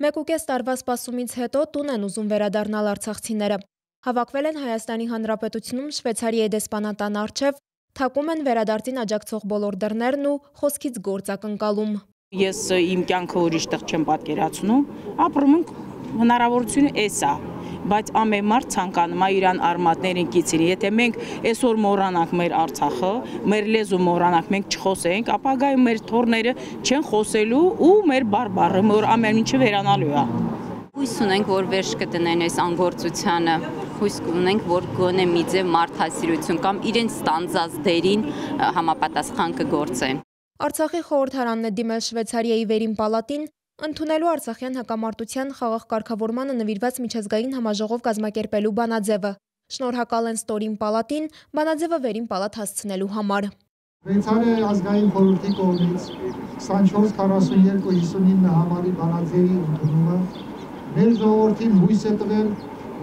1.5 տարվա սպասումից հետո տուն են ուզում վերադառնալ արցախցիները։ Հավաքվել են Հայաստանի Հանրապետությունում Շվեյցարիայի դեսպանատան առջև, թակում են վերադարձին աջակցող բոլոր դռներն ու խոսքից գործ ակնկալում։ Ես իմ կյանքը ուրիշ տեղ չեմ պատկերացնում, ապրում ենք հնարավորությունը էս է, բայց ամեն մարդ ցանկանում է իրան արմատներին կիցին։ Եթե մենք այսօր մոռանանք մեր Արցախը, մեր լեզու մոռանանք, մենք չխոսենք, ապագայում մեր թորները չեն խոսելու ու մեր բարբառը, որ ամեն ինչը վերանալու է։ Հույս ունենք, որ վերջ կտնեն այս անգործությանը, հույս ունենք, որ գոնե մի ձև մարդասիրություն կամ իրենց ստանձած դերին համապատասխան կգործեն։ Արցախի խորհրդարանն է դիմել Շվեյցարիայի վերին պալատին, ընդունելու արցախյան հակամարտության խաղաղ կարգավորմանը նվիրված միջազգային համաժողով կազմակերպելու բանաձևը։ Շնորհակալ են ստորին պալատին բանաձևը վերին պալատ հասցնելու համար։ Շվեյցարիայի ազգային խորհրդի կողմից 24-42-59 համարի բանաձևի ընդունումը մեր ժողովրդին հույս է տվել,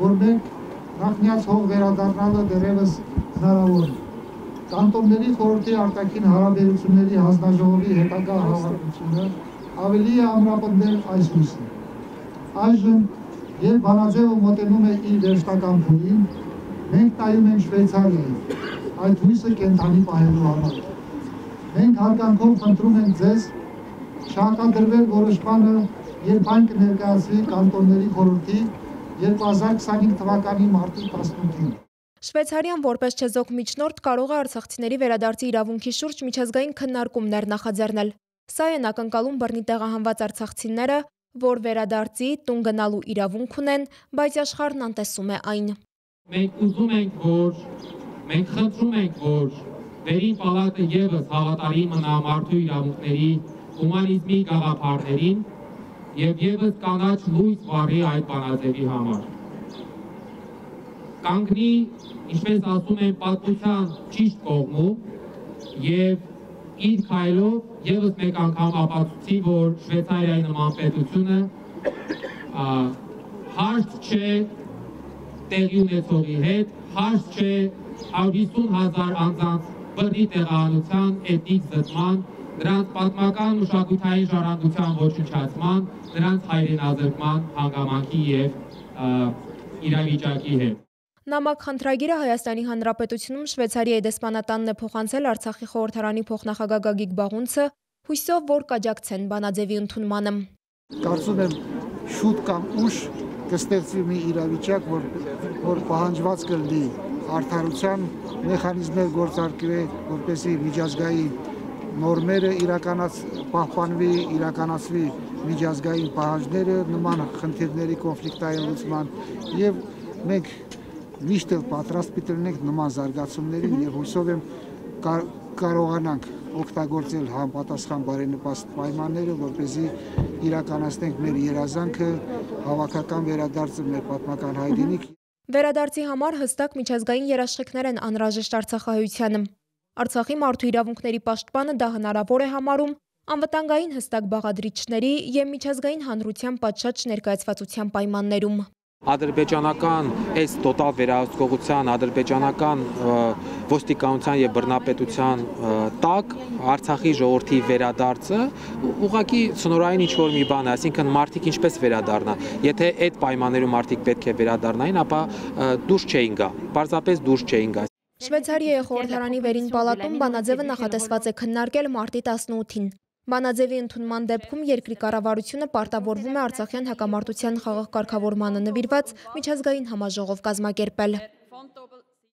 որ մենք նախնյաց հող վերադառնալը դեռևս հնարավոր է։ Կանտոնների խորհրդի արտաքին հարաբերությունների հանձնաժողովի հետագա հավաքությունը ավելի է ամրապնդել այս հույսը։ Այժմ, երբ բանաձևը մոտենում է իր վերջնական փուլին, մենք նայում ենք Շվեյցարիային, այդ հույսը կենդանի պահելու համար։ Մենք հարգանքով խնդրում ենք ձեզ շահարկադրվել որոշմանը, երբ այն կներկայացվի կանտոնների խորհրդի 2025 թվականի մարտի 18-ին։ Շվեյցարիան որպես չեզոք միջնորդ կարող է արցախցիների վերադարձի իրավունքի շուրջ միջազգային քննարկումներ նախաձեռնել։ Սա են ակնկալում բռնի տեղահանված արցախցիները, որ վերադարձի տուն գնալու իրավունք ունեն, բայց աշխարհն անտեսում է այն։ Մենք ուզում ենք, մենք խնդրում ենք, որ վերին պալատը ևս հավատարի մնա մարդու իրավունքների հումանիզմի գաղափարներին եւ ևս կանաչ լույս վառի այդ բանաձևի համար։ Կանգնի, ինչպես ասում են, պատմության ճիշտ կողմում եւ իր քայլով ևս մեկ անգամ ապացուցի, որ Շվեյցարիայի նման պետությունը հարց չէ տեղի ունեցողի հետ, հարց չէ 150,000 անձանց բռնի տեղահանության, էթնիկ զտման, նրանց պատմական մշակութային ժառանգության ոչնչացման, նրանց հայրենազրկման հանգամանքի եւ իրավիճակի հետ։ Նամակ խնդրագիրը Հայաստանի Հանրապետությունում Շվեյցարիայի դեսպանատանն է փոխանցել Արցախի խորհրդարանի փոխնախագահ Գագիկ Բաղունցը, հույսով, որ կաջակցեն բանաձևի ընդունմանը։ Կարծում եմ շուտ կամ ուշ կստեղծվի մի իրավիճակ, որ պահանջված կլինի արդարության մեխանիզմներ գործարկվել, որպեսզի միջազգային նորմերը պահպանվի, իրականացվի միջազգային պահանջները նման խնդիրների կոնֆլիկտային լուծման եւ մենք միշտ պատրաստ պիտի լինենք նման զարգացումներին եւ հույսով եմ կարողանանք օգտագործել համապատասխան բարենպաստ պայմանները, որպեսզի իրականացնենք մեր երազանքը, հավաքական վերադարձը մեր պատմական հայրենիք։ Վերադարձի համար հստակ միջազգային երաշխիքներ են անհրաժեշտ Արցախահայությանը։ Արցախի մարդու իրավունքների պաշտպանը դա հնարավոր է համարում անվտանգային հստակ բաղադրիչների եւ միջազգային հանրության պատշաճ ներկայացվածության պայմաններում։ Ադրբեջանական այս տոտալ վերահսկողության, ադրբեջանական ոստիկանության եւ բռնապետության տակ Արցախի ժողովրդի վերադարձը ուղղակի ցնորային ինչ-որ մի բան է, այսինքն մարդիկ ինչպես վերադառնա։ Եթե այդ պայմաններում մարդիկ պետք է վերադառնային, ապա դուրս չէին գա, պարզապես դուրս չէին գա։ Շվեյցարիայի խորհրդարանի վերին պալատում բանաձևը նախատեսված է քննարկել մարտի 18-ին։ Բանաձևի ընդունման դեպքում երկրի կառավարությունը պարտավորվում է արցախյան հակամարտության խաղաղ կարգավորմանը նվիրված միջազգային համաժողով կազմակերպել։